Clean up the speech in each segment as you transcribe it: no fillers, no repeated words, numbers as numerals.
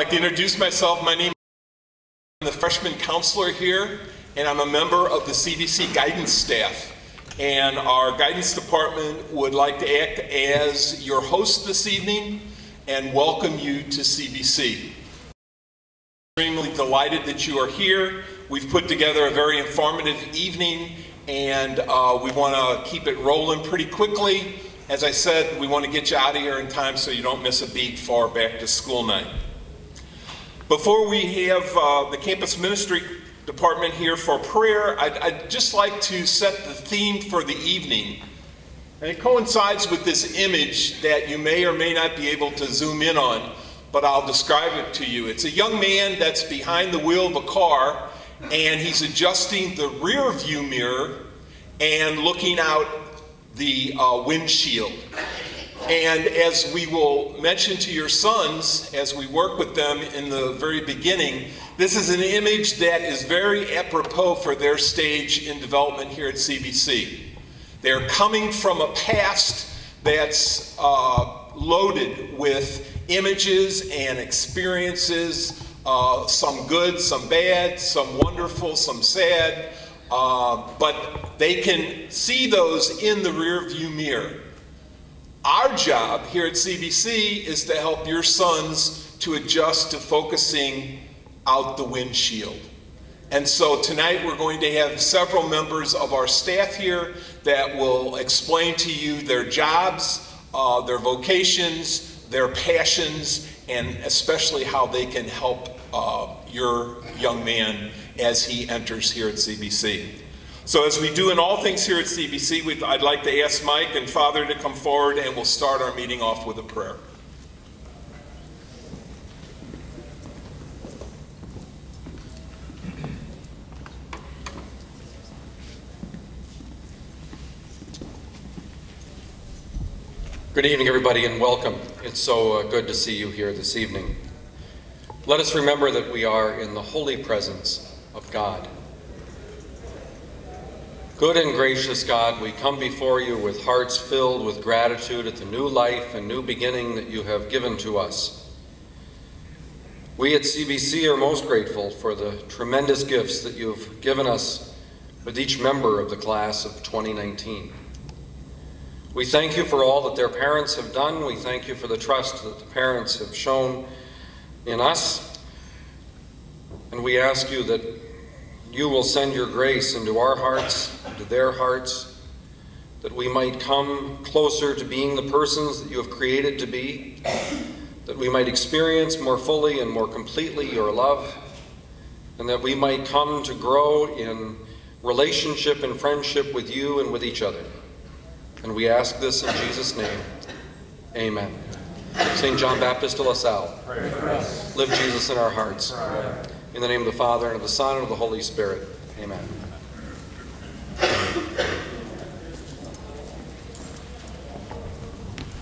like to introduce myself. My name is the freshman counselor here, and I'm a member of the CBC guidance staff. And our guidance department would like to act as your host this evening and welcome you to CBC. Extremely delighted that you are here. We've put together a very informative evening, and we want to keep it rolling pretty quickly. As I said, we want to get you out of here in time so you don't miss a beat for back to school night. Before we have the campus ministry department here for prayer, I'd just like to set the theme for the evening. And it coincides with this image that you may or may not be able to zoom in on, but I'll describe it to you. It's a young man that's behind the wheel of a car, and he's adjusting the rear view mirror and looking out the windshield. And as we will mention to your sons as we work with them in the very beginning, this is an image that is very apropos for their stage in development here at CBC. They're coming from a past that's loaded with images and experiences, some good, some bad, some wonderful, some sad, but they can see those in the rear view mirror. Our job here at CBC is to help your sons to adjust to focusing out the windshield. And so tonight we're going to have several members of our staff here that will explain to you their jobs, their vocations, their passions, and especially how they can help your young man as he enters here at CBC. So as we do in all things here at CBC, I'd like to ask Mike and Father to come forward, and we'll start our meeting off with a prayer. Good evening, everybody, and welcome. It's so good to see you here this evening. Let us remember that we are in the holy presence of God. Good and gracious God, we come before you with hearts filled with gratitude at the new life and new beginning that you have given to us. We at CBC are most grateful for the tremendous gifts that you've given us with each member of the class of 2019. We thank you for all that their parents have done. We thank you for the trust that the parents have shown in us. And we ask you that you will send your grace into our hearts, into their hearts, that we might come closer to being the persons that you have created to be, that we might experience more fully and more completely your love, and that we might come to grow in relationship and friendship with you and with each other. And we ask this in Jesus' name. Amen. St. John Baptist de La Salle, live Jesus in our hearts. In the name of the Father, and of the Son, and of the Holy Spirit. Amen.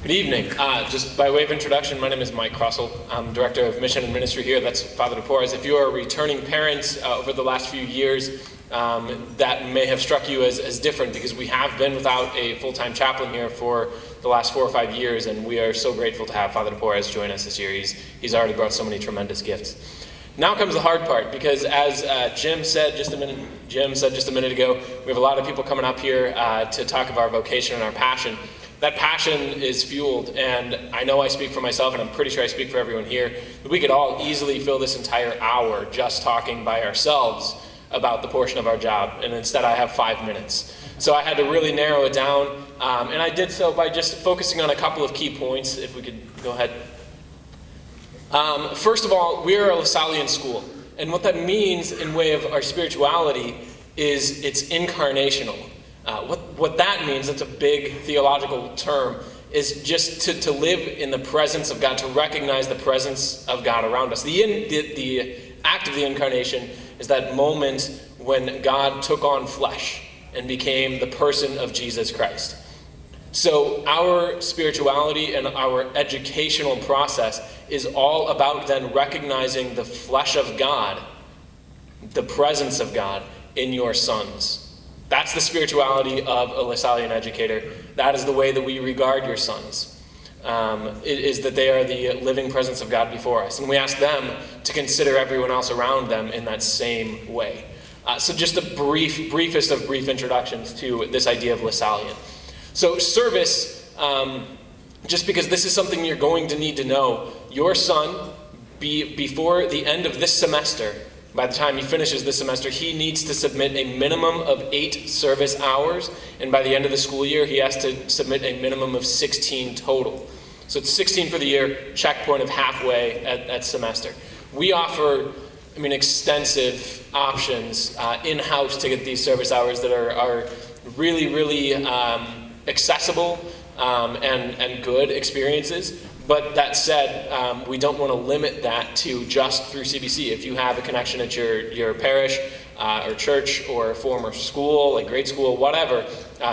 Good evening. Just by way of introduction, my name is Mike Crossell. I'm Director of Mission and Ministry here. That's Father DePores. If you are returning parents over the last few years, that may have struck you as different, because we have been without a full-time chaplain here for the last 4 or 5 years, and we are so grateful to have Father DePores join us this year. He's already brought so many tremendous gifts. Now comes the hard part, because as Jim said just a minute ago, we have a lot of people coming up here to talk about our vocation and our passion. That passion is fueled, and I know I speak for myself, and I'm pretty sure I speak for everyone here, that we could all easily fill this entire hour just talking by ourselves about the portion of our job, and instead I have 5 minutes. So I had to really narrow it down, and I did so by just focusing on a couple of key points. If we could go ahead. First of all, we're a Lasallian school, and what that means in way of our spirituality is it's incarnational. What that means, that's a big theological term, is just to live in the presence of God, to recognize the presence of God around us. The act of the incarnation is that moment when God took on flesh and became the person of Jesus Christ. So our spirituality and our educational process is all about then recognizing the flesh of God, the presence of God in your sons. That's the spirituality of a Lasallian educator. That is the way that we regard your sons. is that they are the living presence of God before us. And we ask them to consider everyone else around them in that same way. So just a briefest of brief introductions to this idea of Lasallian. So service, just because this is something you're going to need to know, your son, before the end of this semester, by the time he finishes this semester, he needs to submit a minimum of 8 service hours, and by the end of the school year, he has to submit a minimum of 16 total. So it's 16 for the year, checkpoint of halfway at semester. We offer, extensive options in-house to get these service hours that are really, really accessible and good experiences. But that said, we don't want to limit that to just through CBC. If you have a connection at your parish or church or former school, like grade school, whatever,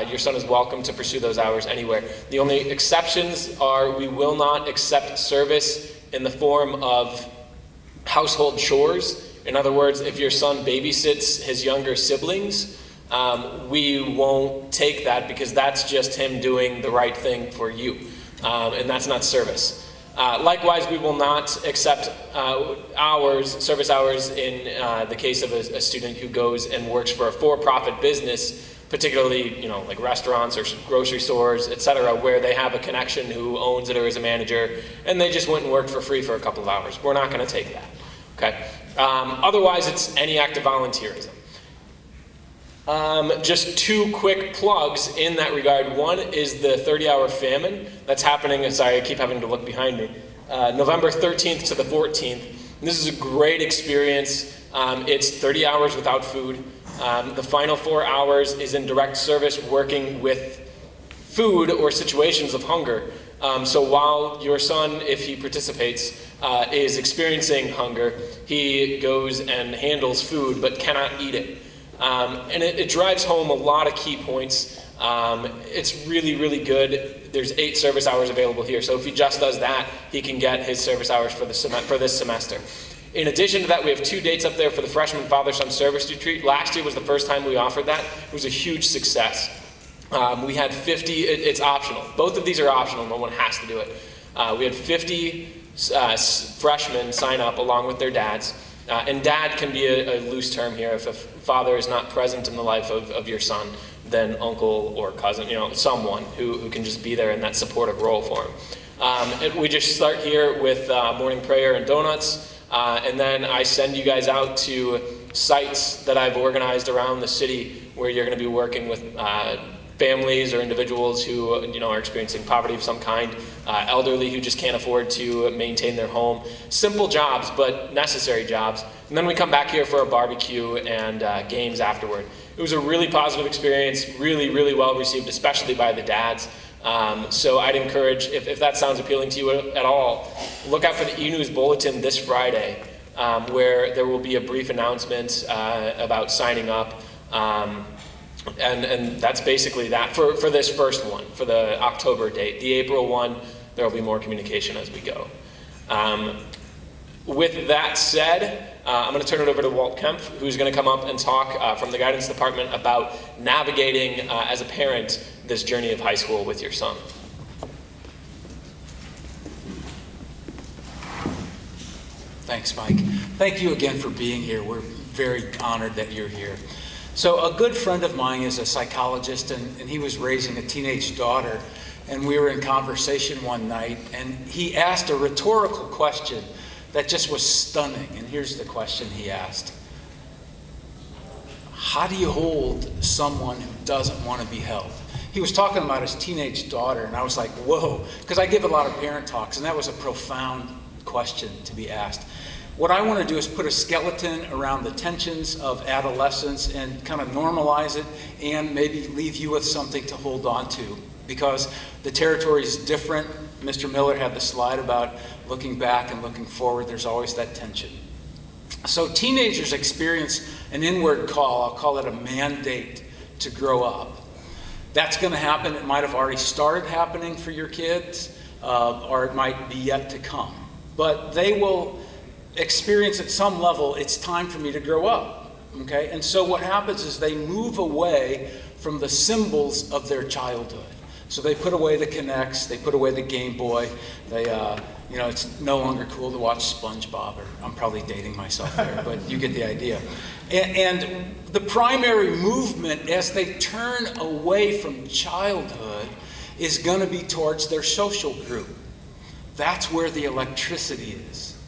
your son is welcome to pursue those hours anywhere. The only exceptions are we will not accept service in the form of household chores. In other words, if your son babysits his younger siblings, we won't take that because that's just him doing the right thing for you. And that's not service. Likewise, we will not accept service hours in the case of a student who goes and works for a for-profit business, particularly like restaurants or grocery stores, etc., where they have a connection who owns it or is a manager, and they just went and worked for free for a couple of hours. We're not going to take that. Okay. Otherwise, it's any act of volunteerism. Just 2 quick plugs in that regard. One is the 30-hour famine that's happening. Sorry, I keep having to look behind me. November 13th to the 14th. This is a great experience. It's 30 hours without food. The final 4 hours is in direct service working with food or situations of hunger. So while your son, if he participates, is experiencing hunger, he goes and handles food but cannot eat it. And it drives home a lot of key points. It's really, really good. There's 8 service hours available here. So if he just does that, he can get his service hours for this semester. In addition to that, we have 2 dates up there for the freshman father-son service retreat. Last year was the first time we offered that. It was a huge success. We had 50, it's optional. Both of these are optional, no one has to do it. We had 50 freshmen sign up along with their dads. And dad can be a loose term here. If a father is not present in the life of your son, then uncle or cousin, someone who can just be there in that supportive role for him. And we just start here with morning prayer and donuts, and then I send you guys out to sites that I've organized around the city where you're going to be working with families or individuals who are experiencing poverty of some kind, elderly who just can't afford to maintain their home. Simple jobs, but necessary jobs. And then we come back here for a barbecue and games afterward. It was a really positive experience, really, really well received, especially by the dads. So I'd encourage, if that sounds appealing to you at all, look out for the e-news bulletin this Friday, where there will be a brief announcement about signing up. And that's basically that for this first one, for the October date. The April one, there will be more communication as we go. With that said, I'm going to turn it over to Walt Kempf, who's going to come up and talk from the guidance department about navigating, as a parent, this journey of high school with your son. Thanks, Mike. Thank you again for being here. We're very honored that you're here. So a good friend of mine is a psychologist, and he was raising a teenage daughter, and we were in conversation one night, and he asked a rhetorical question that just was stunning. And here's the question he asked. How do you hold someone who doesn't want to be held? He was talking about his teenage daughter, and I was like, whoa, because I give a lot of parent talks, and that was a profound question to be asked. What I want to do is put a skeleton around the tensions of adolescence and kind of normalize it and maybe leave you with something to hold on to, because the territory is different. Mr. Miller had the slide about looking back and looking forward. There's always that tension. So teenagers experience an inward call. I'll call it a mandate to grow up. That's going to happen. It might have already started happening for your kids, or it might be yet to come. But they will experience at some level, it's time for me to grow up, okay? And so what happens is they move away from the symbols of their childhood. So they put away the Kinects, they put away the Game Boy. They, you know, it's no longer cool to watch SpongeBob, or I'm probably dating myself there, but you get the idea. And the primary movement as they turn away from childhood is going to be towards their social group. That's where the electricity is.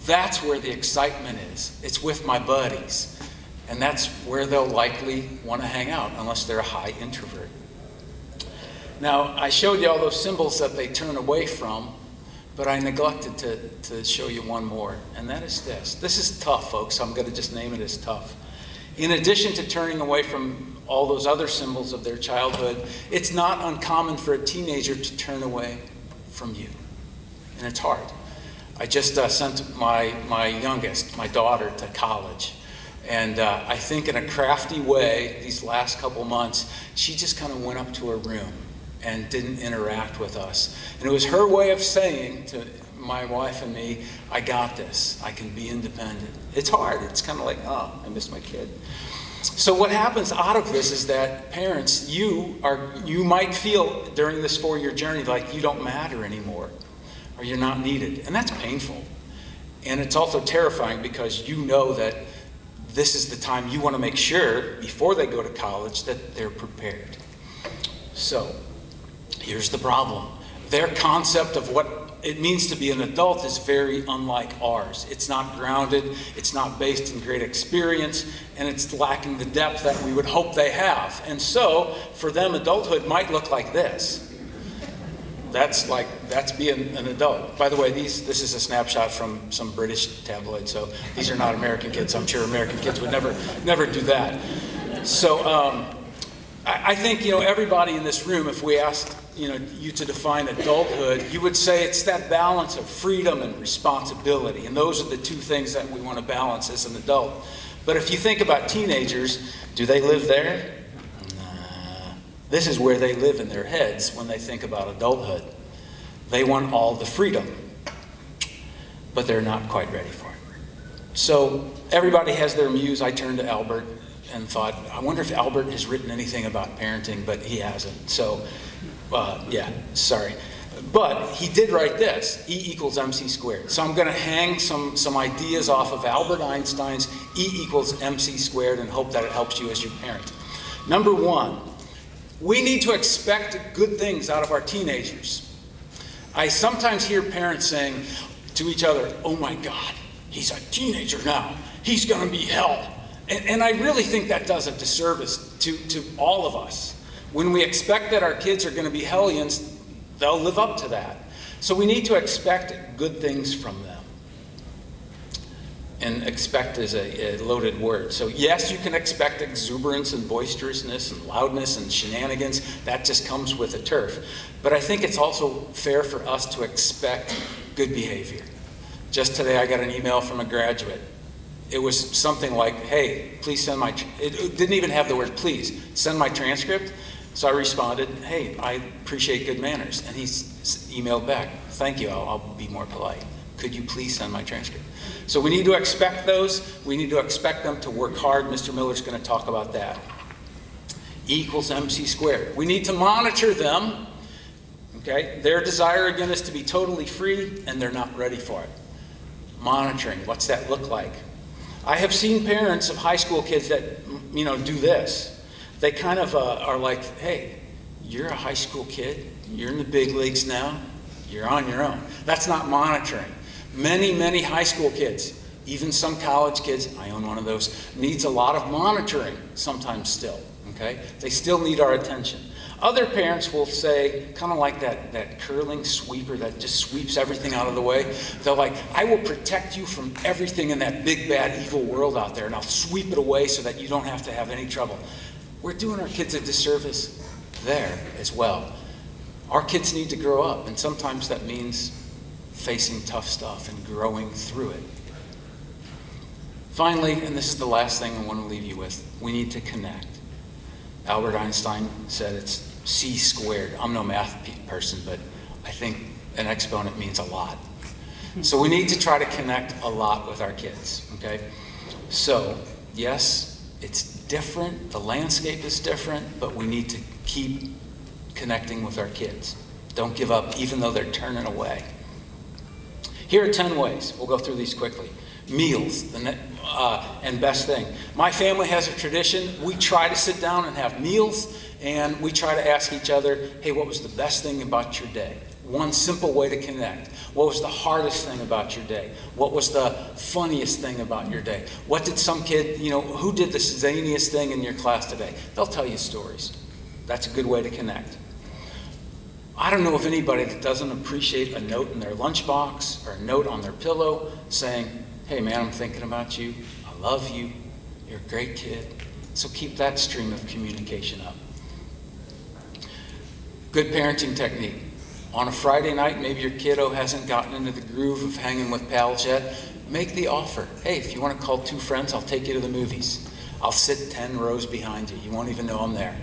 That's where the excitement is. It's with my buddies. And that's where they'll likely want to hang out, unless they're a high introvert. Now, I showed you all those symbols that they turn away from, but I neglected to show you one more, and that is this. This is tough, folks. I'm going to just name it as tough. In addition to turning away from all those other symbols of their childhood, it's not uncommon for a teenager to turn away from you. And it's hard. I just sent my youngest, my daughter, to college. And I think in a crafty way, these last couple months, she just kind of went up to her room and didn't interact with us. And it was her way of saying to my wife and me, I got this. I can be independent. It's hard. It's kind of like, oh, I miss my kid. So what happens out of this is that parents, you might feel during this 4-year journey like you don't matter anymore, or you're not needed. And that's painful. And it's also terrifying because you know that this is the time you want to make sure, before they go to college, that they're prepared. So, here's the problem. Their concept of what it means to be an adult is very unlike ours. It's not grounded, it's not based in great experience, and it's lacking the depth that we would hope they have. And so, for them, adulthood might look like this. That's being an adult. By the way, this is a snapshot from some British tabloid, so these are not American kids. I'm sure American kids would never do that. So I think, you know, everybody in this room, if we asked, you know, you to define adulthood, you would say it's that balance of freedom and responsibility. And those are the two things that we want to balance as an adult. But if you think about teenagers, do they live there? This is where they live in their heads when they think about adulthood. They want all the freedom, but they're not quite ready for it. So everybody has their muse. I turned to Albert and thought, I wonder if Albert has written anything about parenting, but he hasn't. So, yeah, sorry. But he did write this, E equals MC squared. So I'm going to hang some ideas off of Albert Einstein's E equals MC squared and hope that it helps you as your parent. Number one, we need to expect good things out of our teenagers. I sometimes hear parents saying to each other, oh my God, he's a teenager now. He's going to be hell. And I really think that does a disservice to all of us. When we expect that our kids are going to be hellions, they'll live up to that. So we need to expect good things from them. And expect is a loaded word. So yes, you can expect exuberance and boisterousness and loudness and shenanigans. That just comes with the turf. But I think it's also fair for us to expect good behavior. Just today I got an email from a graduate. It was something like, hey, please send my, it didn't even have the word please, send my transcript. So I responded, hey, I appreciate good manners. And he emailed back, thank you, I'll be more polite. Could you please send my transcript? So we need to expect those. We need to expect them to work hard. Mr. Miller's going to talk about that. E equals MC squared. We need to monitor them. Okay? Their desire, again, is to be totally free, and they're not ready for it. Monitoring, what's that look like? I have seen parents of high school kids that, you know, do this. They kind of are like, hey, you're a high school kid. You're in the big leagues now. You're on your own. That's not monitoring. Many high school kids, even some college kids, I own one of those, needs a lot of monitoring sometimes still, okay? They still need our attention. Other parents will say, kind of like that curling sweeper that just sweeps everything out of the way. They're like, I will protect you from everything in that big, bad, evil world out there, and I'll sweep it away so that you don't have to have any trouble. We're doing our kids a disservice there as well. Our kids need to grow up, and sometimes that means facing tough stuff and growing through it. Finally, and this is the last thing I want to leave you with, we need to connect. Albert Einstein said it's C squared. I'm no math person, but I think an exponent means a lot. So we need to try to connect a lot with our kids, okay? So, yes, it's different, the landscape is different, but we need to keep connecting with our kids. Don't give up, even though they're turning away. Here are 10 ways. We'll go through these quickly. Meals, and best thing. My family has a tradition. We try to sit down and have meals, and we try to ask each other, hey, what was the best thing about your day? One simple way to connect. What was the hardest thing about your day? What was the funniest thing about your day? What did some kid, who did the zaniest thing in your class today? They'll tell you stories. That's a good way to connect. I don't know of anybody that doesn't appreciate a note in their lunchbox or a note on their pillow saying, hey man, I'm thinking about you. I love you. You're a great kid. So keep that stream of communication up. Good parenting technique. On a Friday night, maybe your kiddo hasn't gotten into the groove of hanging with pals yet. Make the offer. Hey, if you want to call 2 friends, I'll take you to the movies. I'll sit 10 rows behind you. You won't even know I'm there.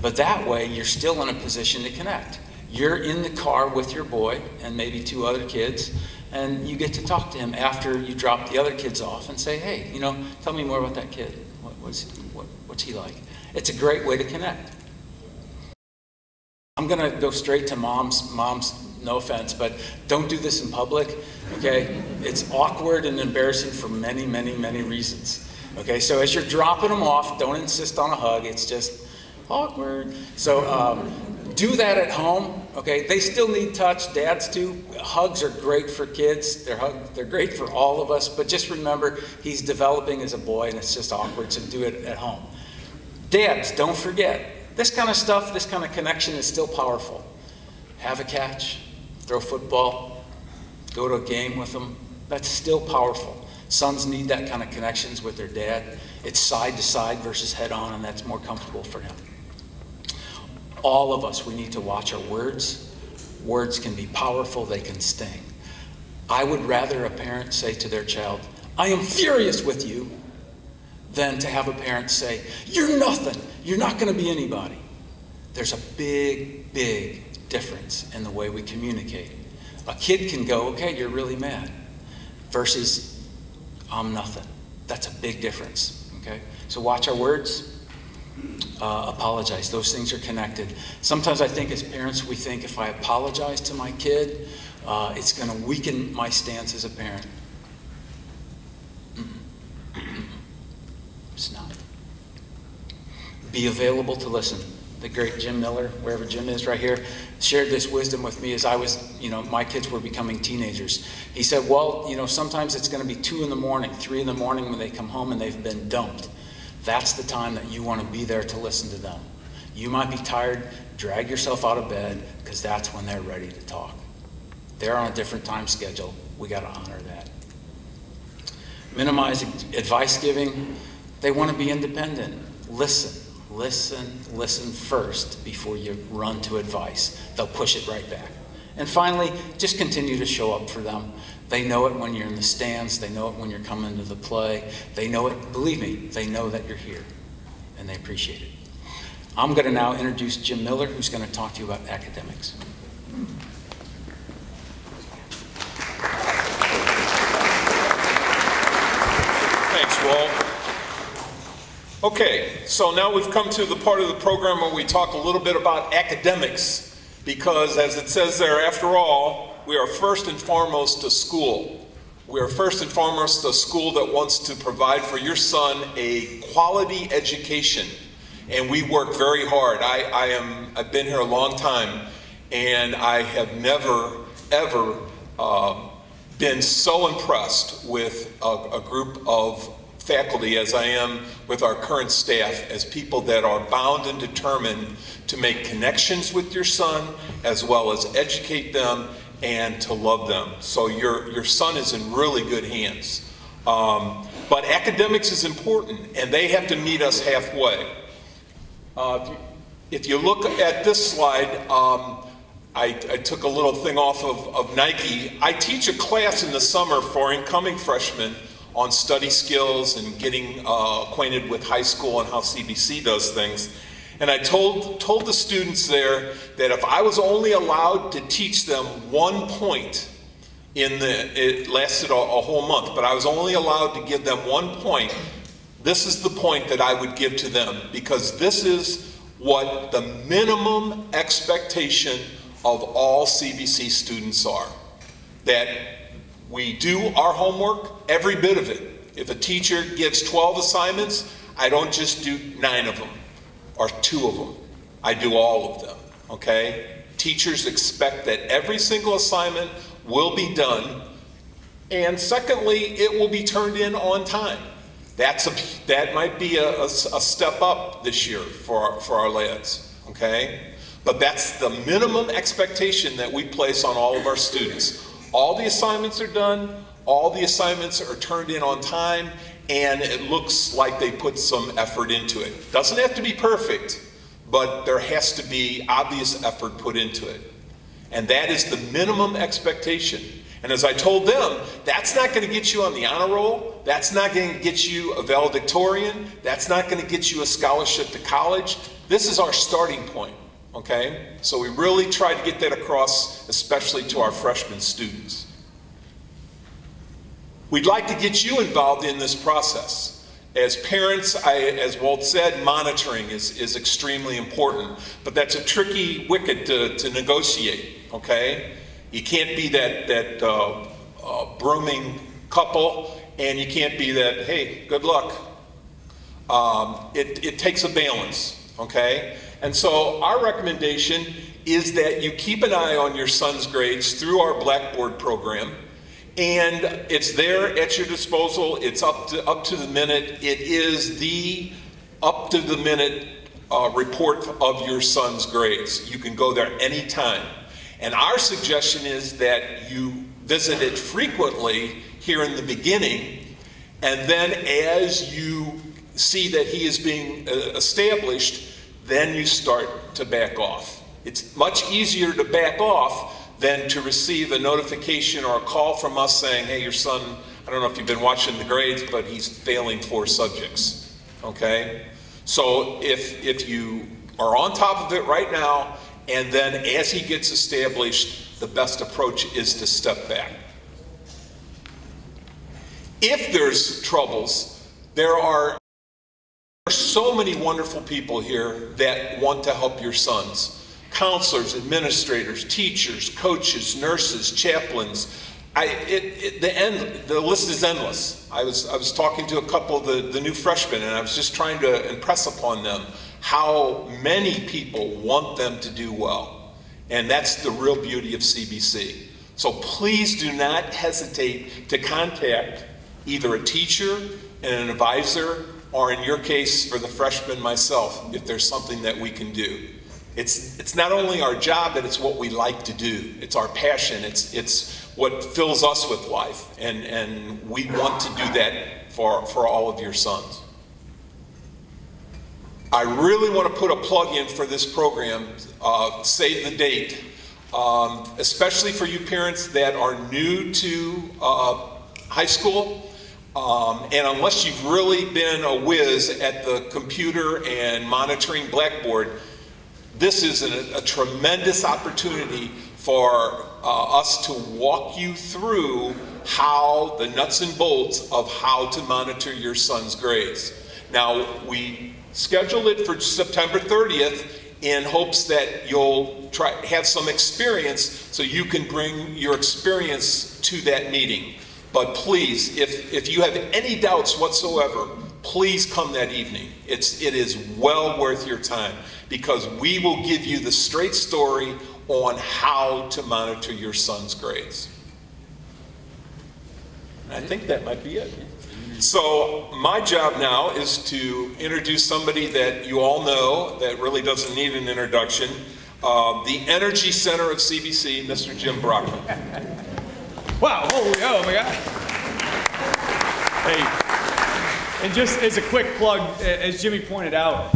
But that way, you're still in a position to connect. You're in the car with your boy and maybe 2 other kids, and you get to talk to him after you drop the other kids off and say, hey, tell me more about that kid. What's he like? It's a great way to connect. I'm going to go straight to moms. Moms, no offense, but don't do this in public, okay? It's awkward and embarrassing for many, many, many reasons, okay? So as you're dropping them off, don't insist on a hug. It's just awkward. So do that at home, okay? They still need touch. Dads too. Hugs are great for kids. They're great for all of us, but just remember, he's developing as a boy, and it's just awkward, so do it at home. Dads, don't forget. This kind of stuff, this kind of connection is still powerful. Have a catch, throw football, go to a game with them. That's still powerful. Sons need that kind of connections with their dad. It's side to side versus head on, and that's more comfortable for him. All of us, we need to watch our words. Words can be powerful, they can sting. I would rather a parent say to their child, I am furious with you, than to have a parent say, you're nothing, you're not going to be anybody. There's a big, big difference in the way we communicate. A kid can go, okay, you're really mad, versus I'm nothing. That's a big difference, okay? So watch our words, apologize. Those things are connected. Sometimes I think as parents, we think if I apologize to my kid, it's going to weaken my stance as a parent. It's not. Be available to listen. The great Jim Miller, wherever Jim is right here, shared this wisdom with me as I was, my kids were becoming teenagers. He said, well, sometimes it's going to be 2 in the morning, 3 in the morning when they come home and they've been dumped. That's the time that you want to be there to listen to them. You might be tired, drag yourself out of bed, because that's when they're ready to talk. They're on a different time schedule. We got to honor that. Minimize advice giving. They want to be independent. Listen first before you run to advice. They'll push it right back. And finally, just continue to show up for them. They know it when you're in the stands. They know it when you're coming to the play. They know it, believe me, they know that you're here, and they appreciate it. I'm going to now introduce Jim Miller, who's going to talk to you about academics. Thanks, Walt. Okay, so now we've come to the part of the program where we talk a little bit about academics, because as it says there, after all, we are first and foremost a school. We are first and foremost a school that wants to provide for your son a quality education, and we work very hard. I've been here a long time, and I have never, ever been so impressed with a group of faculty as I am with our current staff, as people that are bound and determined to make connections with your son, as well as educate them and to love them. So your son is in really good hands. But academics is important, and they have to meet us halfway. If you look at this slide, I took a little thing off of Nike. I teach a class in the summer for incoming freshmen on study skills and getting acquainted with high school and how CBC does things. And I told the students there that if I was only allowed to teach them 1 point it lasted a whole month, but I was only allowed to give them 1 point, this is the point that I would give to them, because this is what the minimum expectation of all CBC students are. That we do our homework, every bit of it. If a teacher gives 12 assignments, I don't just do 9 of them or 2 of them. I do all of them, okay? Teachers expect that every single assignment will be done, and secondly, it will be turned in on time. That might be a step up this year for our lads, okay? But that's the minimum expectation that we place on all of our students. All the assignments are done, all the assignments are turned in on time, and it looks like they put some effort into it. Doesn't have to be perfect, but there has to be obvious effort put into it. And that is the minimum expectation. And as I told them, that's not going to get you on the honor roll. That's not going to get you a valedictorian. That's not going to get you a scholarship to college. This is our starting point, okay? So we really try to get that across, especially to our freshman students. We'd like to get you involved in this process. As parents, as Walt said, monitoring is extremely important, but that's a tricky wicket to negotiate, okay? You can't be that brooming couple, and you can't be that, hey, good luck. It takes a balance, okay? And so our recommendation is that you keep an eye on your son's grades through our Blackboard program, and it's there at your disposal. It's up to the minute. It is the up to the minute report of your son's grades. You can go there anytime. And our suggestion is that you visit it frequently here in the beginning, and then as you see that he is being established, then you start to back off. It's much easier to back off than to receive a notification or a call from us saying, hey, your son, I don't know if you've been watching the grades, but he's failing 4 subjects, okay? So if you are on top of it right now, and then as he gets established, the best approach is to step back. If there's troubles, there are so many wonderful people here that want to help your sons. Counselors, administrators, teachers, coaches, nurses, chaplains. The list is endless. I was talking to a couple of the new freshmen, and I was just trying to impress upon them how many people want them to do well. And that's the real beauty of CBC. So please do not hesitate to contact either a teacher and an advisor, or in your case, for the freshman, myself, if there's something that we can do. It's not only our job, but it's what we like to do. It's our passion. It's what fills us with life. And we want to do that for all of your sons. I really want to put a plug in for this program, Save the Date, especially for you parents that are new to high school. And unless you've really been a whiz at the computer and monitoring Blackboard, this is a tremendous opportunity for us to walk you through how the nuts and bolts of how to monitor your son's grades. Now, we scheduled it for September 30th in hopes that you'll have some experience so you can bring your experience to that meeting. But please, if you have any doubts whatsoever, please come that evening. It is well worth your time, because we will give you the straight story on how to monitor your son's grades. I think that might be it. So my job now is to introduce somebody that you all know that really doesn't need an introduction, the Energy Center of CBC, Mr. Jim Brockman. Wow, oh my God. Hey. And just as a quick plug, as Jimmy pointed out,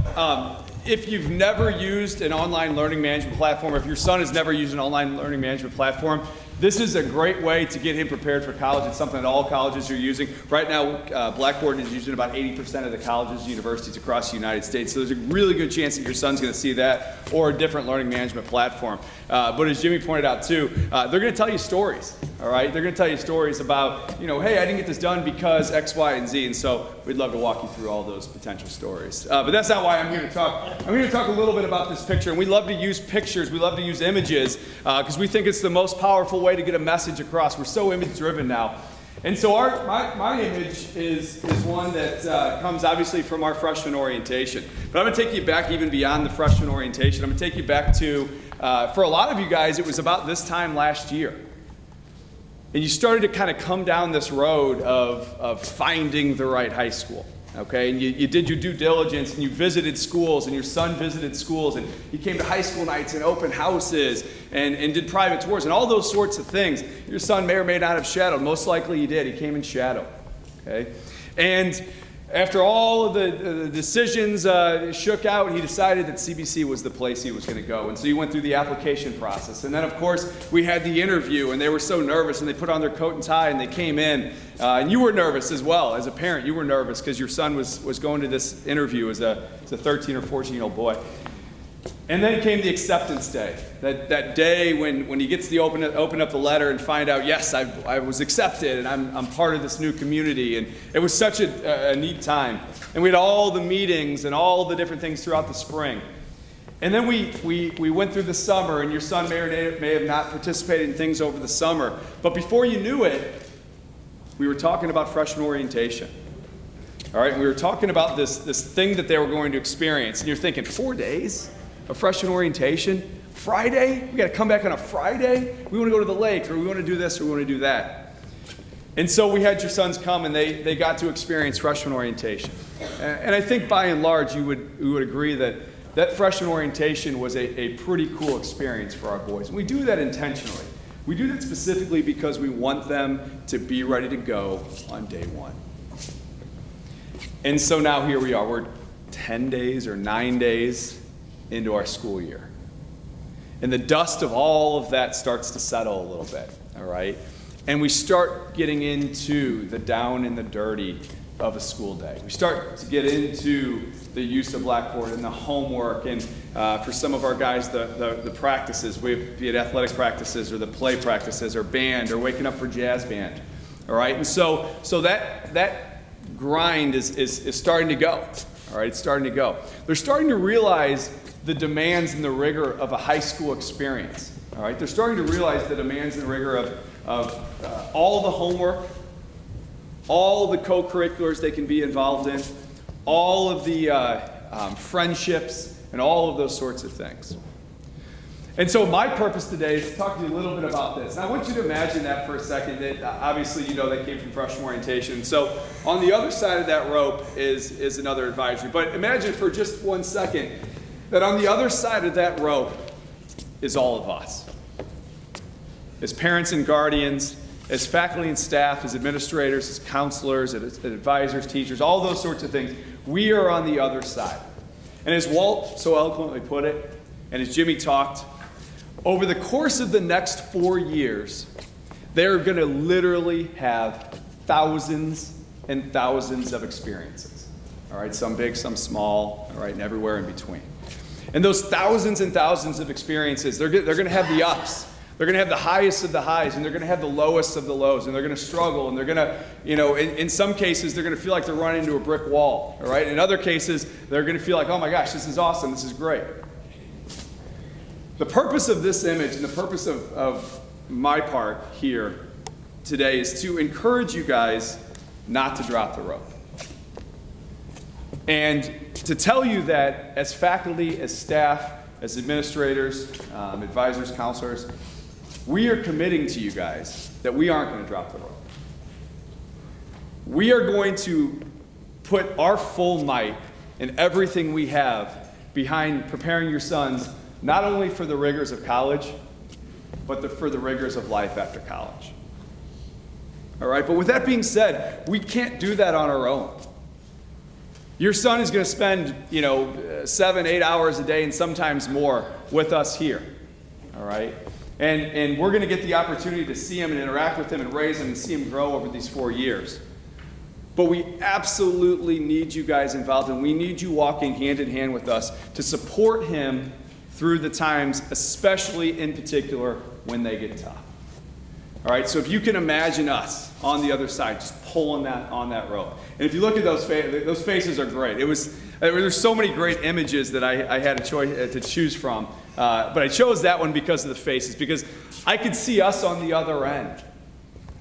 if you've never used an online learning management platform, or if your son has never used an online learning management platform, This is a great way to get him prepared for college. It's something that all colleges are using. Right now, Blackboard is used in about 80% of the colleges and universities across the United States. So there's a really good chance that your son's going to see that or a different learning management platform. But as Jimmy pointed out too, they're going to tell you stories, all right? They're going to tell you stories about, you know, hey, I didn't get this done because X, Y, and Z. And so we'd love to walk you through all those potential stories. But that's not why I'm here to talk. I'm here to talk a little bit about this picture. And we love to use pictures. We love to use images because we think it's the most powerful way to get a message across. We're so image driven now. And so my image is one that comes obviously from our freshman orientation. But I'm going to take you back even beyond the freshman orientation. I'm going to take you back to, for a lot of you guys, it was about this time last year. And you started to kind of come down this road of finding the right high school. Okay, and you did your due diligence and you visited schools and your son visited schools and you came to high school nights and open houses and did private tours and all those sorts of things. Your son may or may not have shadowed. Most likely he did. He came in shadow. Okay, and after all of the decisions shook out, he decided that CBC was the place he was going to go. And so he went through the application process. And then, of course, we had the interview, and they were so nervous, and they put on their coat and tie, and they came in. And you were nervous as well. As a parent, you were nervous because your son was going to this interview as a 13 or 14-year-old boy. And then came the acceptance day, that day when he gets to open up the letter and find out, yes, I was accepted and I'm part of this new community. And it was such a neat time. And we had all the meetings and all the different things throughout the spring. And then we went through the summer, and your son may or may have not participated in things over the summer. But before you knew it, we were talking about freshman orientation. All right, and we were talking about this thing that they were going to experience. And you're thinking, 4 days? A freshman orientation? Friday? We got to come back on a Friday? We want to go to the lake, or we want to do this, or we want to do that. And so we had your sons come, and they got to experience freshman orientation. And I think by and large you would agree that freshman orientation was a pretty cool experience for our boys. And we do that intentionally. We do that specifically because we want them to be ready to go on day one. And so now here we are. We're 10 days or 9 days into our school year. And the dust of all of that starts to settle a little bit, all right? And we start getting into the down and the dirty of a school day. We start to get into the use of Blackboard and the homework, and for some of our guys, the practices, be it athletic practices or the play practices or band or waking up for jazz band, all right? And so that grind is starting to go, all right? It's starting to go. They're starting to realize the demands and the rigor of a high school experience, all right? They're starting to realize the demands and the rigor of all the homework, all the co-curriculars they can be involved in, all of the friendships, and all of those sorts of things. And so my purpose today is to talk to you a little bit about this. And I want you to imagine that for a second. That obviously, you know, that came from freshman orientation. So on the other side of that rope is another advisory. But imagine for just 1 second that on the other side of that rope is all of us. As parents and guardians, as faculty and staff, as administrators, as counselors, as advisors, teachers, all those sorts of things, we are on the other side. And as Walt so eloquently put it, and as Jimmy talked, over the course of the next 4 years, they're going to literally have thousands and thousands of experiences. All right, some big, some small, all right, and everywhere in between. And those thousands and thousands of experiences, they're going to have the ups. They're going to have the highest of the highs, and they're going to have the lowest of the lows, and they're going to struggle, and they're going to, you know, in some cases, they're going to feel like they're running into a brick wall, all right? In other cases, they're going to feel like, oh my gosh, this is awesome, this is great. The purpose of this image and the purpose of my part here today is to encourage you guys not to drop the rope. And to tell you that as faculty, as staff, as administrators, advisors, counselors, we are committing to you guys that we aren't going to drop the rope. We are going to put our full might and everything we have behind preparing your sons not only for the rigors of college, but for the rigors of life after college. All right, but with that being said, we can't do that on our own. Your son is going to spend, 7, 8 hours a day and sometimes more with us here. All right? And we're going to get the opportunity to see him and interact with him and raise him and see him grow over these 4 years. But we absolutely need you guys involved, and we need you walking hand in hand with us to support him through the times, especially in particular when they get tough. All right, so if you can imagine us on the other side, just pulling that on that rope. And if you look at those faces are great. There's so many great images that I had a choice to choose from, but I chose that one because of the faces, because I could see us on the other end.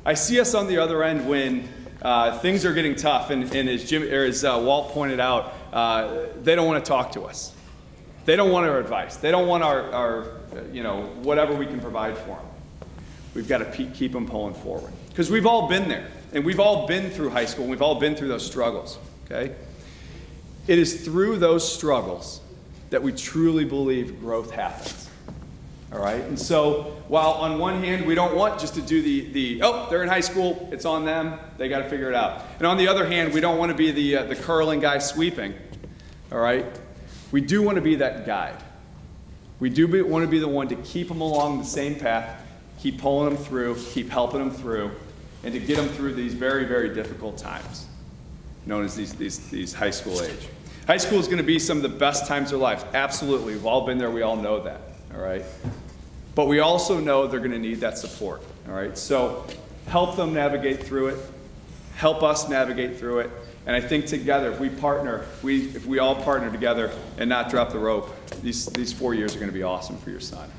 I see us on the other end when things are getting tough, and as Walt pointed out, they don't want to talk to us. They don't want our advice. They don't want our whatever we can provide for them. We've got to keep them pulling forward. Because we've all been there, and we've all been through high school, and we've all been through those struggles, okay? It is through those struggles that we truly believe growth happens, all right? And so while on one hand, we don't want just to do oh, they're in high school, it's on them, they got to figure it out. And on the other hand, we don't want to be the curling guy sweeping, all right? We do want to be that guide. We do want to be the one to keep them along the same path, keep pulling them through, keep helping them through, and to get them through these very, very difficult times, known as these high school age. High school is going to be some of the best times of their lives. Absolutely. We've all been there. We all know that. All right? But we also know they're going to need that support. All right? So help them navigate through it. Help us navigate through it. And I think together, if we all partner together and not drop the rope, these 4 years are going to be awesome for your son.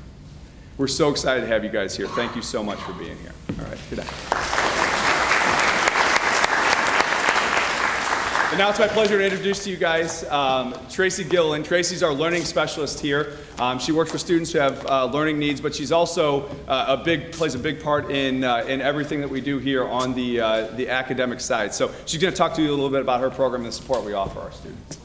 We're so excited to have you guys here. Thank you so much for being here. All right, good night. And now it's my pleasure to introduce to you guys Tracy Gilliland. Tracy's our learning specialist here. She works with students who have learning needs, but she's also plays a big part in everything that we do here on the academic side. So she's going to talk to you a little bit about her program and the support we offer our students.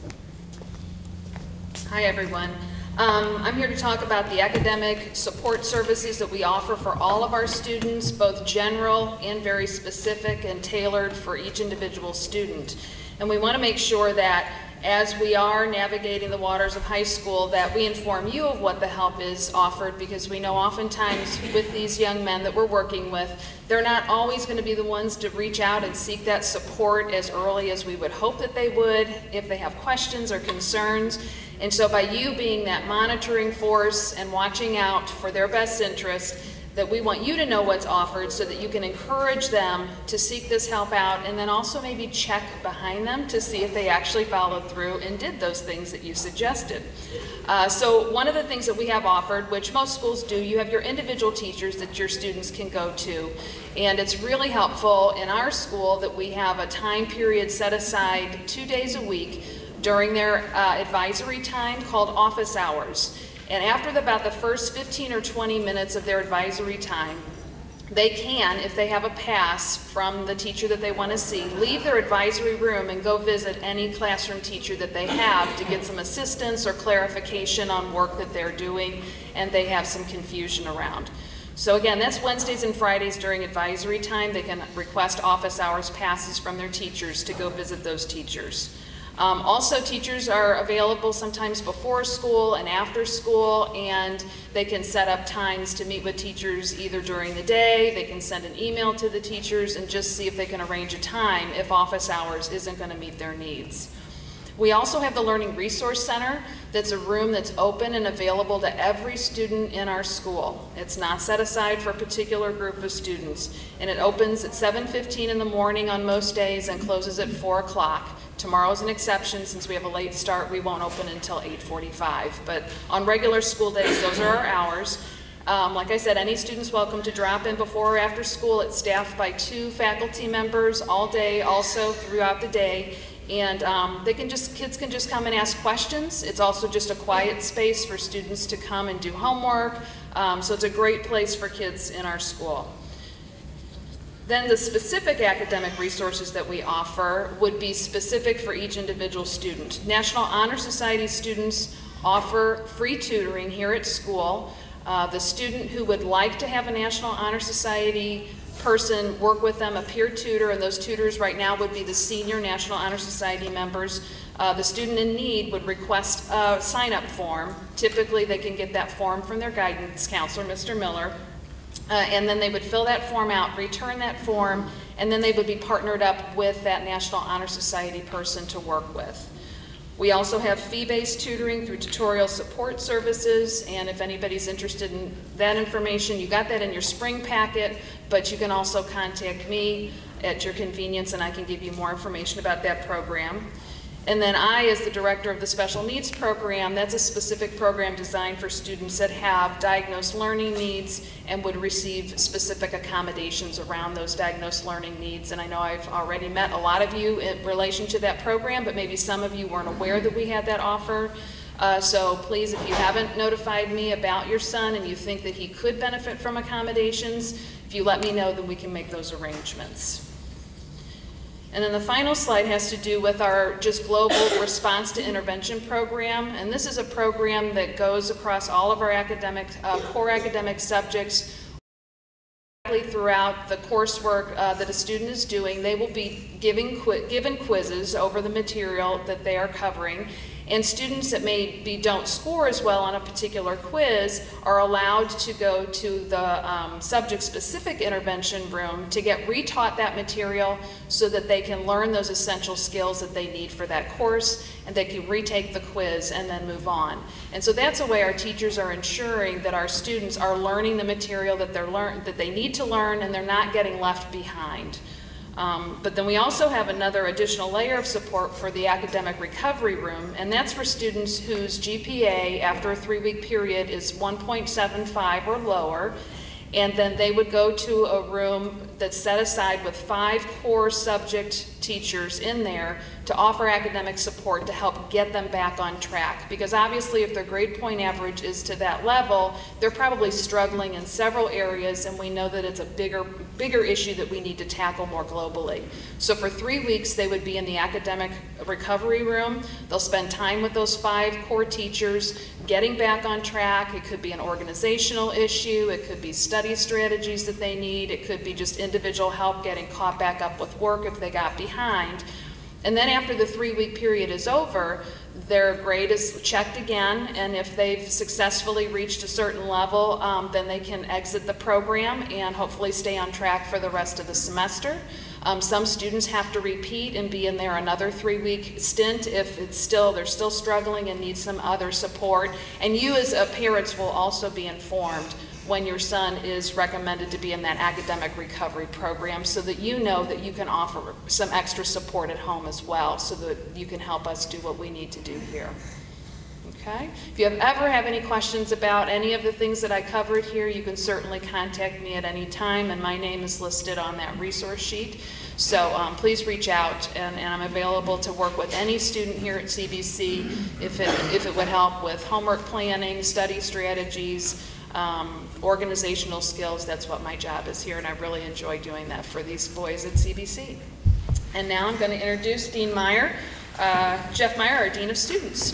Hi, everyone. I'm here to talk about the academic support services that we offer for all of our students, both general and very specific and tailored for each individual student. And we want to make sure that as we are navigating the waters of high school, that we inform you of what the help is offered, because we know oftentimes with these young men that we're working with, they're not always going to be the ones to reach out and seek that support as early as we would hope that they would if they have questions or concerns. And so by you being that monitoring force and watching out for their best interest, that we want you to know what's offered so that you can encourage them to seek this help out, and then also maybe check behind them to see if they actually followed through and did those things that you suggested. So one of the things that we have offered, which most schools do, you have your individual teachers that your students can go to. And it's really helpful in our school that we have a time period set aside 2 days a week during their advisory time called office hours. And after about the first 15 or 20 minutes of their advisory time, they can, if they have a pass from the teacher that they want to see, leave their advisory room and go visit any classroom teacher that they have to get some assistance or clarification on work that they're doing and they have some confusion around. So again, that's Wednesdays and Fridays during advisory time. They can request office hours passes from their teachers to go visit those teachers. Also, teachers are available sometimes before school and after school, and they can set up times to meet with teachers either during the day. They can send an email to the teachers and just see if they can arrange a time if office hours isn't going to meet their needs. We also have the Learning Resource Center. That's a room that's open and available to every student in our school. It's not set aside for a particular group of students. And it opens at 7:15 in the morning on most days and closes at 4 o'clock. Tomorrow's an exception since we have a late start. We won't open until 8:45. But on regular school days, those are our hours. Like I said, any student's welcome to drop in before or after school. It's staffed by 2 faculty members all day, also throughout the day. And kids can just come and ask questions. It's also just a quiet space for students to come and do homework. So it's a great place for kids in our school. Then the specific academic resources that we offer would be specific for each individual student. National Honor Society students offer free tutoring here at school. The student who would like to have a National Honor Society person work with them, a peer tutor, and those tutors right now would be the senior National Honor Society members. The student in need would request a sign-up form. Typically, they can get that form from their guidance counselor, Mr. Miller, and then they would fill that form out, return that form, and then they would be partnered up with that National Honor Society person to work with. We also have fee-based tutoring through tutorial support services, and if anybody's interested in that information, you got that in your spring packet, but you can also contact me at your convenience and I can give you more information about that program. And then I, as the director of the special needs program, that's a specific program designed for students that have diagnosed learning needs and would receive specific accommodations around those diagnosed learning needs. And I know I've already met a lot of you in relation to that program, but maybe some of you weren't aware that we had that offer. So please, if you haven't notified me about your son and you think that he could benefit from accommodations, if you let me know, then we can make those arrangements. And then the final slide has to do with our just global response to intervention program. And this is a program that goes across all of our academic, core academic subjects. Throughout the coursework that a student is doing, they will be given quizzes over the material that they are covering. And students that maybe don't score as well on a particular quiz are allowed to go to the subject-specific intervention room to get retaught that material so that they can learn those essential skills that they need for that course, and they can retake the quiz and then move on. And so that's a way our teachers are ensuring that our students are learning the material that they need to learn, and they're not getting left behind. But then we also have another additional layer of support for the academic recovery room, and that's for students whose GPA after a 3-week period is 1.75 or lower, and then they would go to a room that's set aside with 5 core subject teachers in there to offer academic support to help get them back on track. Because obviously if their grade point average is to that level, they're probably struggling in several areas, and we know that it's a bigger issue that we need to tackle more globally. So for 3 weeks they would be in the academic recovery room. They'll spend time with those 5 core teachers getting back on track. It could be an organizational issue, it could be study strategies that they need, it could be just individual help getting caught back up with work if they got behind. And then after the 3-week period is over, their grade is checked again, and if they've successfully reached a certain level, then they can exit the program and hopefully stay on track for the rest of the semester. Some students have to repeat and be in there another 3-week stint if they're still struggling and need some other support. And you as parents will also be informed when your son is recommended to be in that academic recovery program, so that you know that you can offer some extra support at home as well, so that you can help us do what we need to do here. Okay? If you ever have any questions about any of the things that I covered here, you can certainly contact me at any time, and my name is listed on that resource sheet. So please reach out, and I'm available to work with any student here at CBC if it would help with homework planning, study strategies, organizational skills. That's what my job is here, and I really enjoy doing that for these boys at CBC. And now I'm going to introduce Dean Meyer, Jeff Meyer, our Dean of Students.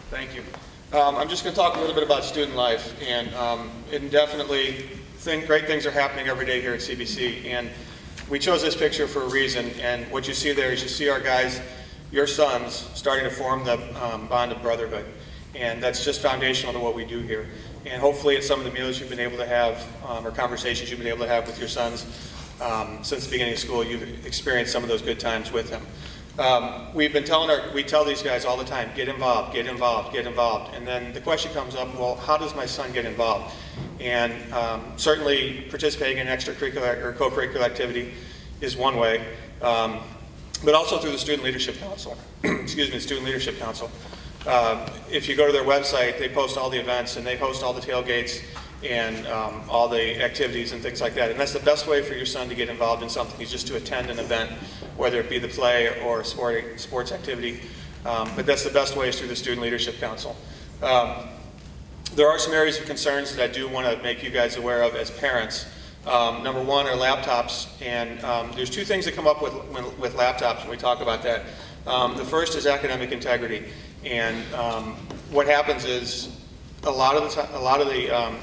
Thank you. I'm just going to talk a little bit about student life, and definitely great things are happening every day here at CBC, and we chose this picture for a reason, and what you see there is you see our guys, your sons, starting to form the bond of brotherhood, and that's just foundational to what we do here. And hopefully at some of the meals you've been able to have, or conversations you've been able to have with your sons since the beginning of school, you've experienced some of those good times with them. We tell these guys all the time, get involved, get involved, get involved. And then the question comes up, well, how does my son get involved? And certainly participating in extracurricular or co-curricular activity is one way, but also through the Student Leadership Council. Excuse me, Student Leadership Council. If you go to their website, they post all the events and they host all the tailgates and all the activities and things like that. And that's the best way for your son to get involved in something, is just to attend an event, whether it be the play or a sports activity. But that's the best way, is through the Student Leadership Council. There are some areas of concerns that I do want to make you guys aware of as parents. Number one are laptops, and there's 2 things that come up with laptops when we talk about that. The first is academic integrity, and what happens is a lot of the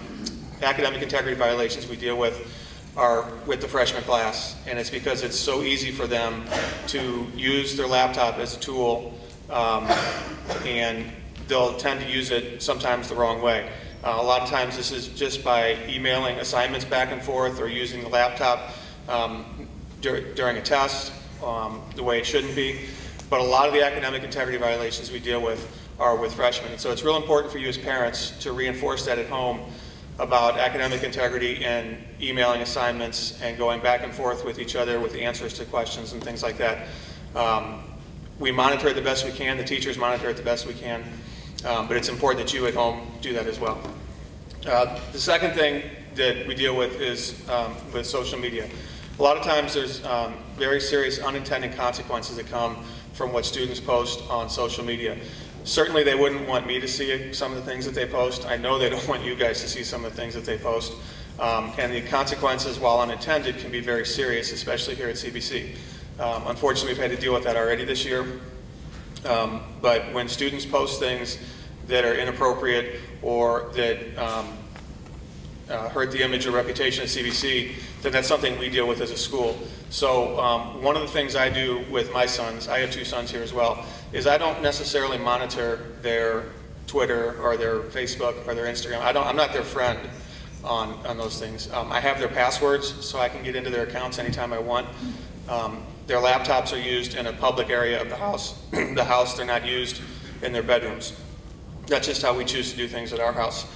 academic integrity violations we deal with are with the freshman class, and it's because it's so easy for them to use their laptop as a tool, and they'll tend to use it sometimes the wrong way. A lot of times this is just by emailing assignments back and forth or using the laptop during a test the way it shouldn't be. But a lot of the academic integrity violations we deal with are with freshmen. And so it's real important for you as parents to reinforce that at home about academic integrity and emailing assignments and going back and forth with each other with the answers to questions and things like that. We monitor it the best we can, the teachers monitor it the best we can, but it's important that you at home do that as well. The second thing that we deal with is with social media. A lot of times there's very serious unintended consequences that come from what students post on social media. Certainly they wouldn't want me to see some of the things that they post. I know they don't want you guys to see some of the things that they post. And the consequences, while unintended, can be very serious, especially here at CBC. Unfortunately, we've had to deal with that already this year. But when students post things that are inappropriate or that hurt the image or reputation of CBC, then that's something we deal with as a school. So one of the things I do with my sons, I have two sons here as well, is I don't necessarily monitor their Twitter or their Facebook or their Instagram. I'm not their friend on those things. I have their passwords so I can get into their accounts anytime I want. Their laptops are used in a public area of the house. They're not used in their bedrooms. That's just how we choose to do things at our house.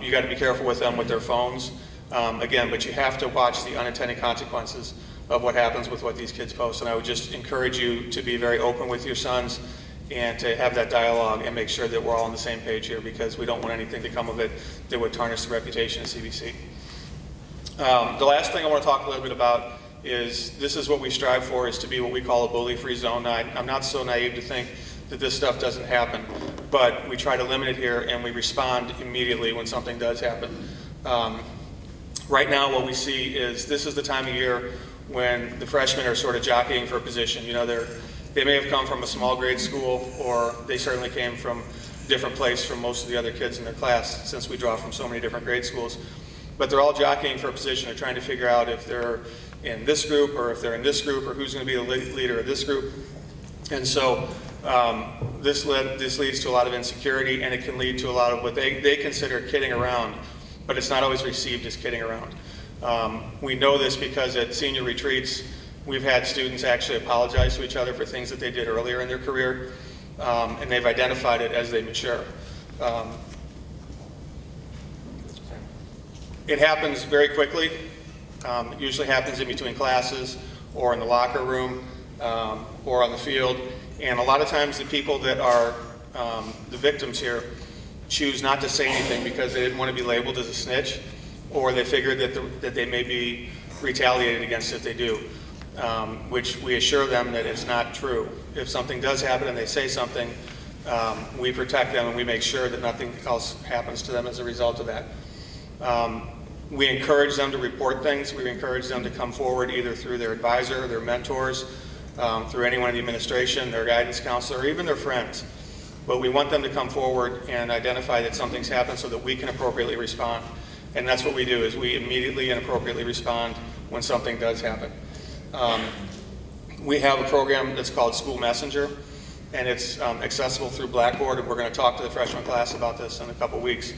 You got to be careful with them with their phones. Again, but you have to watch the unintended consequences of what happens with what these kids post. And I would just encourage you to be very open with your sons and to have that dialogue and make sure that we're all on the same page here, because we don't want anything to come of it that would tarnish the reputation of CBC. The last thing I want to talk a little bit about is this is what we strive for, is to be what we call a bully-free zone. Now, I'm not so naive to think that this stuff doesn't happen, but we try to limit it here and we respond immediately when something does happen. Right now what we see is this is the time of year when the freshmen are sort of jockeying for a position. You know, they may have come from a small grade school, or they certainly came from a different place from most of the other kids in their class, since we draw from so many different grade schools. But they're all jockeying for a position. They're trying to figure out if they're in this group or if they're in this group, or who's going to be the leader of this group. And so this leads to a lot of insecurity, and it can lead to a lot of what they consider kidding around, but it's not always received as kidding around. We know this because at senior retreats, we've had students actually apologize to each other for things that they did earlier in their career, and they've identified it as they mature. It happens very quickly. It usually happens in between classes or in the locker room or on the field. And a lot of times the people that are the victims here choose not to say anything because they didn't want to be labeled as a snitch, or they figure that they may be retaliated against if they do, which we assure them that it's not true. If something does happen and they say something, we protect them and we make sure that nothing else happens to them as a result of that. We encourage them to report things. We encourage them to come forward either through their advisor, their mentors, through anyone in the administration, their guidance counselor, or even their friends. But we want them to come forward and identify that something's happened so that we can appropriately respond. And that's what we do, is we immediately and appropriately respond when something does happen. We have a program that's called School Messenger, and it's accessible through Blackboard, and we're going to talk to the freshman class about this in a couple weeks.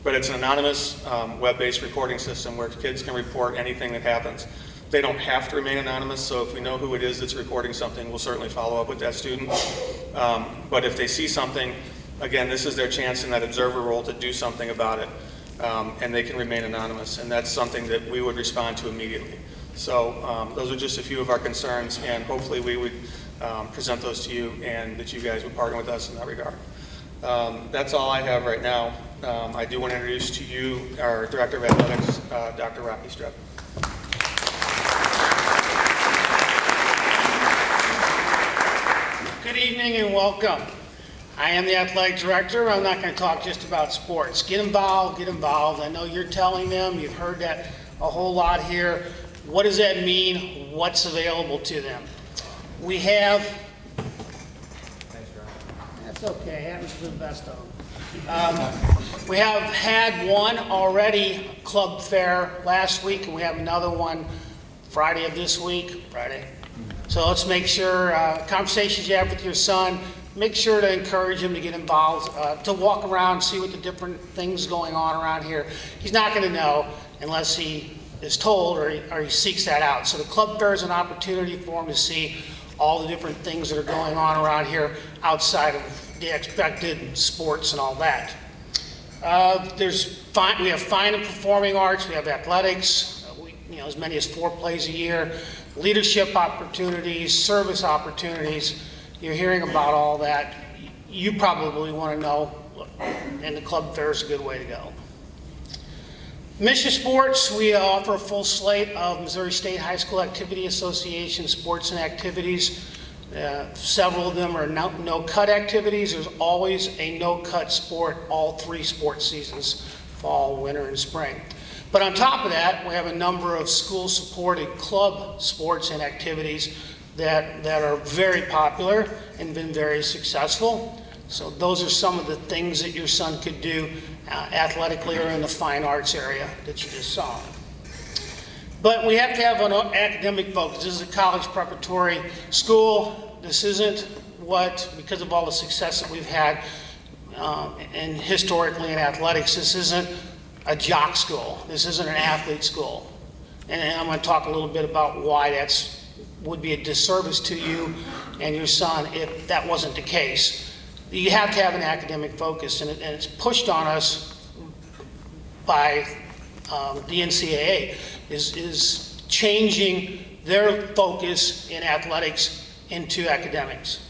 But it's an anonymous web-based reporting system where kids can report anything that happens. They don't have to remain anonymous, so if we know who it is that's reporting something, we'll certainly follow up with that student. But if they see something, again, this is their chance in that observer role to do something about it, and they can remain anonymous, and that's something that we would respond to immediately. So those are just a few of our concerns, and hopefully we would present those to you, and that you guys would partner with us in that regard. That's all I have right now. I do want to introduce to you our Director of Athletics, Dr. Rocky Streb. Good evening and welcome. I am the athletic director. I'm not going to talk just about sports. Get involved, get involved. I know you're telling them, you've heard that a whole lot here. What does that mean? What's available to them? We have, that's okay, happens to the best of them. We have had one already, club fair last week, and we have another one Friday of this week. Friday. So let's make sure, conversations you have with your son, make sure to encourage him to get involved, to walk around, see what the different things going on around here. He's not going to know unless he is told or he seeks that out. So the club fair is an opportunity for him to see all the different things that are going on around here outside of the expected sports and all that. We have fine and performing arts, we have athletics, as many as 4 plays a year, leadership opportunities, service opportunities. You're hearing about all that. You probably want to know, and the club fair is a good way to go. Mission Sports, we offer a full slate of Missouri State High School Activity Association sports and activities. Several of them are no-cut activities. There's always a no-cut sport all 3 sports seasons, fall, winter, and spring. But on top of that, we have a number of school-supported club sports and activities that are very popular and been very successful. So those are some of the things that your son could do athletically or in the fine arts area that you just saw. But we have to have an academic focus. This is a college preparatory school. This isn't because of all the success that we've had and historically in athletics, this isn't a jock school. This isn't an athlete school. And I'm going to talk a little bit about why that would be a disservice to you and your son if that wasn't the case. You have to have an academic focus, and it's pushed on us by the NCAA is changing their focus in athletics into academics.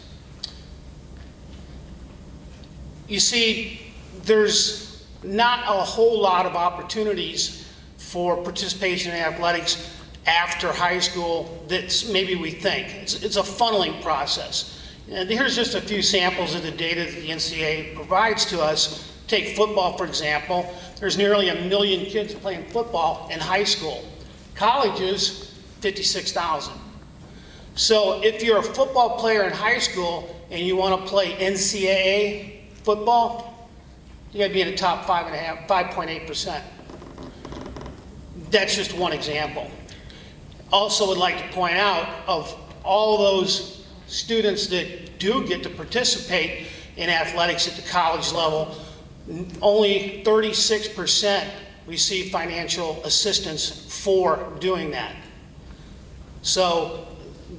You see, there's not a whole lot of opportunities for participation in athletics after high school that maybe we think. It's a funneling process. And here's just a few samples of the data that the NCAA provides to us. Take football, for example. There's nearly 1 million kids playing football in high school. Colleges, 56,000. So if you're a football player in high school and you want to play NCAA football, you got to be in the top 5.8%. That's just one example. Also would like to point out, of all those students that do get to participate in athletics at the college level, only 36% receive financial assistance for doing that. So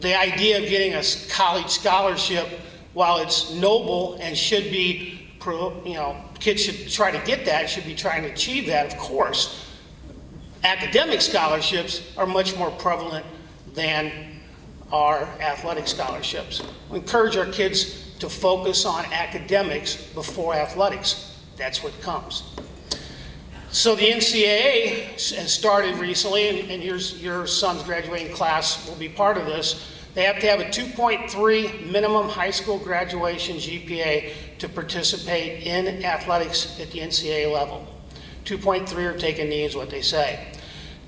the idea of getting a college scholarship, while it's noble and should be, kids should try to get that, should be trying to achieve that, of course. Academic scholarships are much more prevalent than our athletic scholarships. We encourage our kids to focus on academics before athletics. That's what comes. So the NCAA has started recently, and your son's graduating class will be part of this. They have to have a 2.3 minimum high school graduation GPA to participate in athletics at the NCAA level. 2.3 or take a knee is what they say.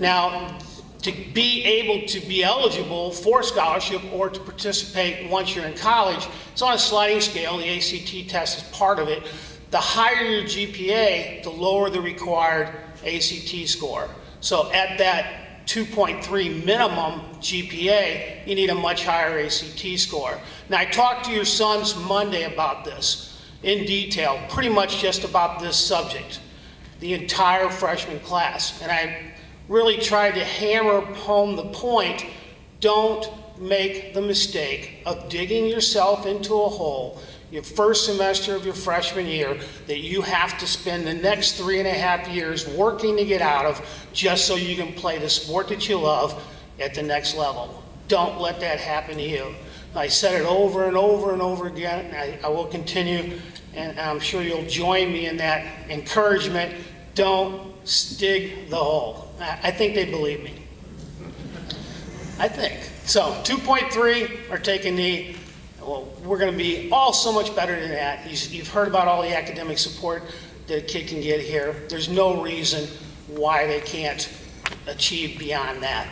Now, to be able to be eligible for scholarship or to participate once you're in college, it's on a sliding scale. The ACT test is part of it. The higher your GPA, the lower the required ACT score. So at that 2.3 minimum GPA, you need a much higher ACT score. Now, I talked to your sons Monday about this in detail, pretty much just about this subject, the entire freshman class. And I really tried to hammer home the point, don't make the mistake of digging yourself into a hole your first semester of your freshman year that you have to spend the next 3.5 years working to get out of just so you can play the sport that you love at the next level. Don't let that happen to you. I said it over and over and over again, and I will continue, and I'm sure you'll join me in that encouragement. Don't dig the hole. I think they believe me. I think. So 2.3 or take a knee. Well, we're going to be all so much better than that. You've heard about all the academic support that a kid can get here. There's no reason why they can't achieve beyond that.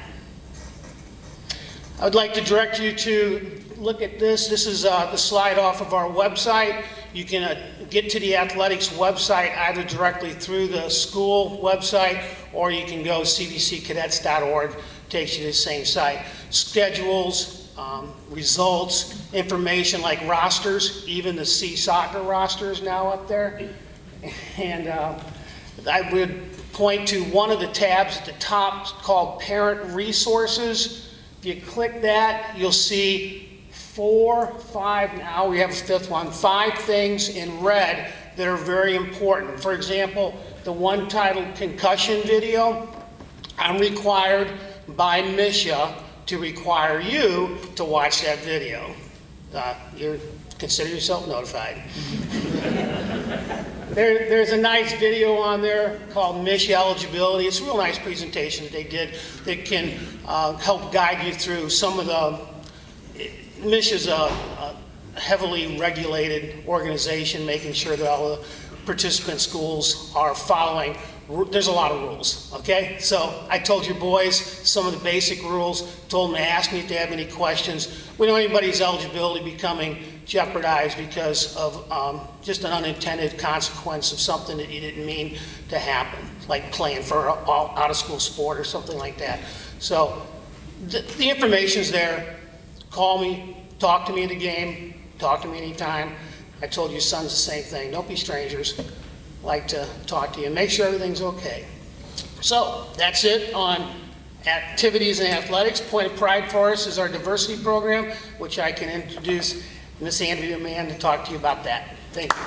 I would like to direct you to look at this. This is the slide off of our website. You can get to the athletics website either directly through the school website, or you can go cbccadets.org, takes you to the same site. Schedules, results, information like rosters, even the C soccer roster is now up there. And I would point to one of the tabs at the top called Parent Resources. If you click that, you'll see 4, 5, now we have a 5th one, 5 things in red that are very important. For example, the one titled concussion video, I'm required by MSHA to require you to watch that video. Consider yourself notified. There's a nice video on there called MSHA Eligibility. It's a real nice presentation that they did that can help guide you through some of the, MSHA's a heavily regulated organization, making sure that all the participant schools are following. There's a lot of rules, okay? So I told your boys some of the basic rules, told them to ask me if they have any questions. We don't want anybody's eligibility becoming jeopardized because of just an unintended consequence of something that you didn't mean to happen, like playing for an out-of-school sport or something like that. So the information's there. Call me, talk to me in the game, talk to me anytime. I told your sons the same thing. Don't be strangers. Like to talk to you and make sure everything's okay. So that's it on activities and athletics. Point of pride for us is our diversity program, which I can introduce Miss Andrea Mann to talk to you about that. Thank you.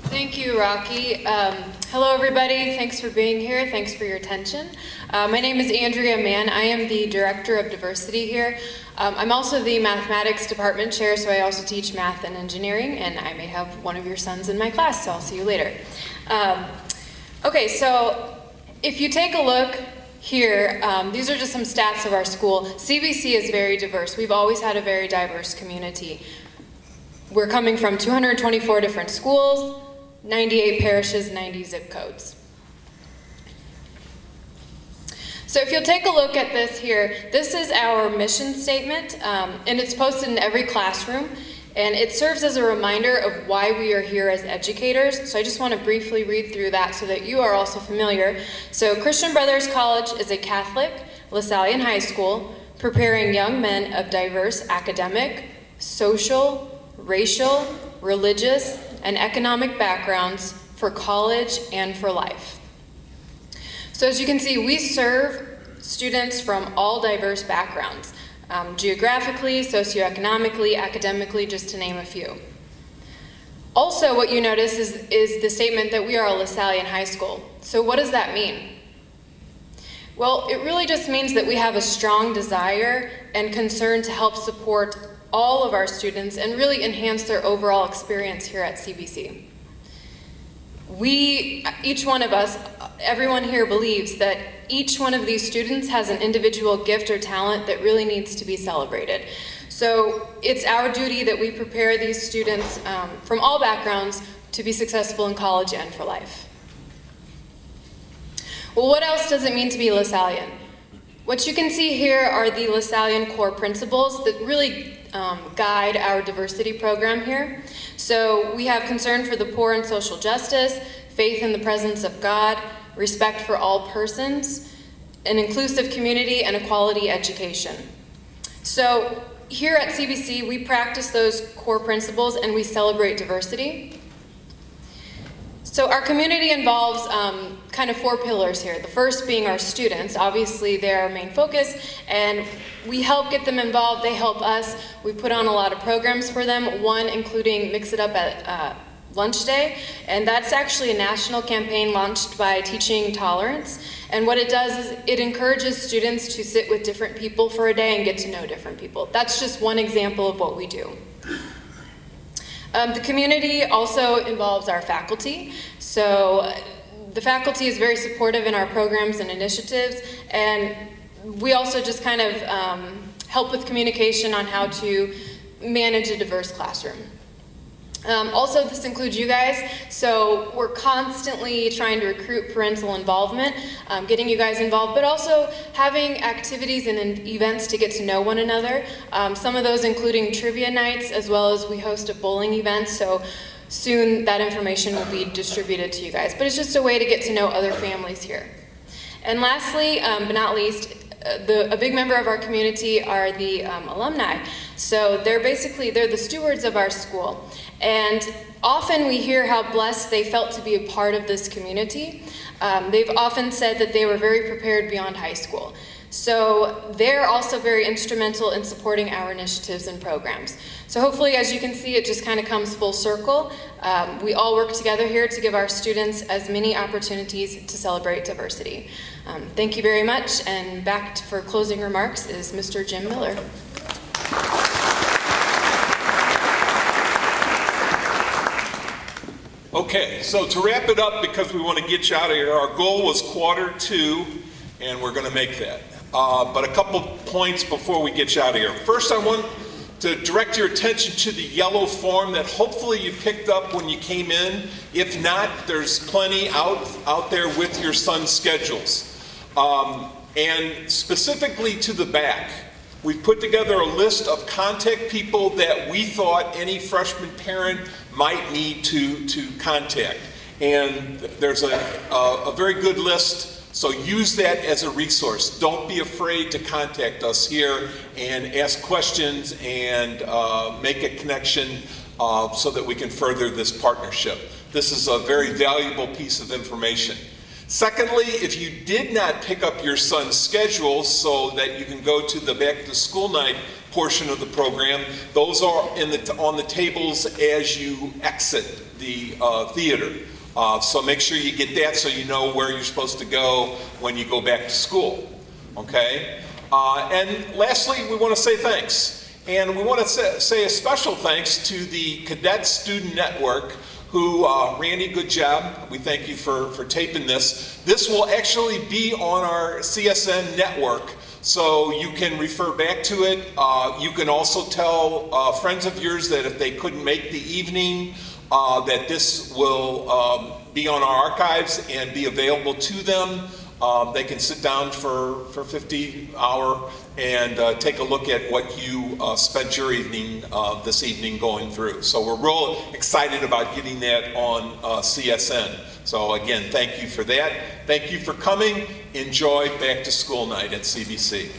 Thank you, Rocky. Hello, everybody. Thanks for being here. Thanks for your attention. My name is Andrea Mann. I am the Director of Diversity here. I'm also the Mathematics Department Chair, so I also teach math and engineering, and I may have one of your sons in my class, so I'll see you later. Okay, so if you take a look here, these are just some stats of our school. CBC is very diverse. We've always had a very diverse community. We're coming from 224 different schools, 98 parishes, 90 zip codes. So if you'll take a look at this here, this is our mission statement, and it's posted in every classroom, and it serves as a reminder of why we are here as educators. So I just want to briefly read through that so that you are also familiar. So Christian Brothers College is a Catholic LaSallian high school preparing young men of diverse academic, social, racial, religious, and economic backgrounds for college and for life. So as you can see, we serve students from all diverse backgrounds, geographically, socioeconomically, academically, just to name a few. Also, what you notice is the statement that we are a LaSallian high school. So what does that mean? Well, it really just means that we have a strong desire and concern to help support all of our students and really enhance their overall experience here at CBC. Each one of us, everyone here believes that each one of these students has an individual gift or talent that really needs to be celebrated. So it's our duty that we prepare these students from all backgrounds to be successful in college and for life. Well, what else does it mean to be LaSallian? What you can see here are the LaSallian core principles that really guide our diversity program here. So we have concern for the poor and social justice, faith in the presence of God, respect for all persons, an inclusive community, and a quality education. So here at CBC, we practice those core principles and we celebrate diversity. So our community involves kind of 4 pillars here. The first being our students. Obviously, they're our main focus, and we help get them involved. They help us. We put on a lot of programs for them, one including Mix It Up at Lunch Day, and that's actually a national campaign launched by Teaching Tolerance. And what it does is it encourages students to sit with different people for a day and get to know different people. That's just one example of what we do. The community also involves our faculty. So the faculty is very supportive in our programs and initiatives, and we also just kind of help with communication on how to manage a diverse classroom. Also, this includes you guys, so we're constantly trying to recruit parental involvement, getting you guys involved, but also having activities and events to get to know one another. Some of those including trivia nights, as well as we host a bowling event, so soon that information will be distributed to you guys. But it's just a way to get to know other families here. And lastly, but not least, a big member of our community are the alumni. So they're the stewards of our school. And often we hear how blessed they felt to be a part of this community. They've often said that they were very prepared beyond high school. So they're also very instrumental in supporting our initiatives and programs. So hopefully, as you can see, it just kind of comes full circle. We all work together here to give our students as many opportunities to celebrate diversity. Thank you very much, and back for closing remarks is Mr. Jim Miller. Okay, so to wrap it up, because we want to get you out of here, our goal was 1:45, and we're going to make that. But a couple points before we get you out of here. First, I want to direct your attention to the yellow form that hopefully you picked up when you came in. If not, there's plenty out there with your son's schedules. And specifically to the back, we've put together a list of contact people that we thought any freshman parent might need to contact. And there's a very good list. So use that as a resource. Don't be afraid to contact us here and ask questions and make a connection so that we can further this partnership. This is a very valuable piece of information. Secondly, if you did not pick up your son's schedule so that you can go to the back to school night portion of the program, those are on the tables as you exit the theater. So make sure you get that so you know where you're supposed to go when you go back to school, okay? And lastly, we want to say thanks. And we want to say a special thanks to the Cadet Student Network who, Randy, good job. We thank you for taping this. This will actually be on our CSN network, so you can refer back to it. You can also tell friends of yours that if they couldn't make the evening, that this will be on our archives and be available to them. They can sit down for 50 hours and take a look at what you spent your evening this evening going through. So we're real excited about getting that on CSN. So again, thank you for that. Thank you for coming. Enjoy back to school night at CBC.